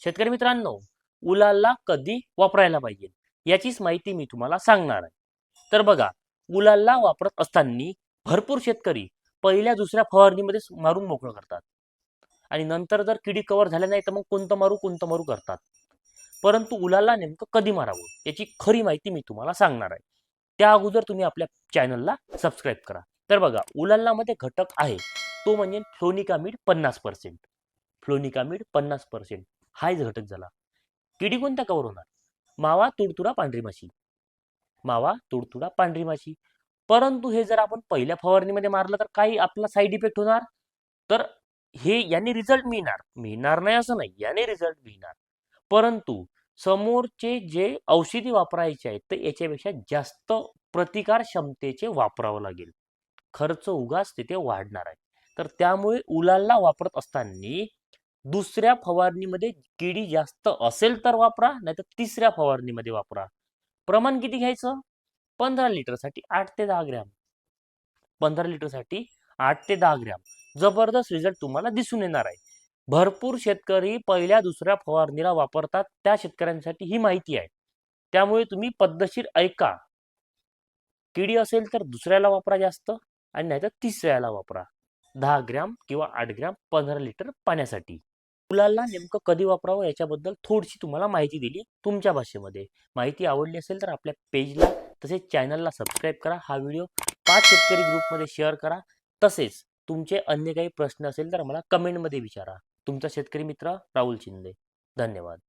शेतकरी मित्रांनो, उलाला कधी वापरायला पाहिजे याचीच माहिती मी तुम्हाला सांगणार आहे. तर बघा, उलाला वापरत असताना भरपूर शेतकरी पहिल्या दुसऱ्या फवारणीमध्ये मारून मोकळं करतात आणि नंतर जर किडी कव्हर झाल्या नाही तर मग कोणतं मारू करतात. परंतु उलाला नेमकं कधी मारावं याची खरी माहिती मी तुम्हाला सांगणार आहे. त्या अगोदर तुम्ही आपल्या चॅनलला सबस्क्राईब करा. तर बघा, उलालामध्ये घटक आहे तो म्हणजे फ्लोनिकामिड 50%. फ्लोनिकामिड 50% हाच घटक झाला. किडी कोणत्या कव्हर होणार? मावा, तुडतुडा, पांढरी माशी. मावा, तुडतुडा, पांढरी माशी. परंतु हे जर आपण पहिल्या फवारणीमध्ये मारलं तर काही आपला साईड इफेक्ट होणार? तर हे याने रिझल्ट मिळणार नाही असं नाही, याने रिझल्ट मिळणार. परंतु समोरचे जे औषधी वापरायचे आहेत तर याच्यापेक्षा जास्त प्रतिकार क्षमतेचे वापरावं लागेल. खर्च उगाच तिथे वाढणार आहे. तर त्यामुळे उलाला वापरत असताना दुसऱ्या फवारणीमध्ये किडी जास्त असेल तर वापरा, नाहीतर तिसऱ्या फवारणीमध्ये वापरा. प्रमाण किती घ्यायचं? 15 लिटरसाठी 8 ते 10 ग्रॅम. 15 लिटरसाठी 8 ते 10 ग्रॅम. जबरदस्त रिझल्ट तुम्हाला दिसून येणार आहे. भरपूर शेतकरी पहिल्या दुसऱ्या फवारणीला वापरतात, त्या शेतकऱ्यांसाठी ही माहिती आहे. त्यामुळे तुम्ही पद्धतशीर ऐका. किडी असेल तर दुसऱ्याला वापरा जास्त आणि नाहीतर तिसऱ्याला वापरा. 10 ग्रॅम किंवा 8 ग्रॅम 15 लिटर पाण्यासाठी. मुलांना नेमकं कधी वापरावं याच्याबद्दल थोडीशी तुम्हाला माहिती दिली तुमच्या भाषेमध्ये. माहिती आवडली असेल तर आपल्या पेजला तसेच चॅनलला सबस्क्राईब करा. हा व्हिडिओ 5 शेतकरी ग्रुपमध्ये शेअर करा. तसेच तुमचे अन्य काही प्रश्न असेल तर मला कमेंटमध्ये विचारा. तुमचा शेतकरी मित्र राहुल शिंदे. धन्यवाद.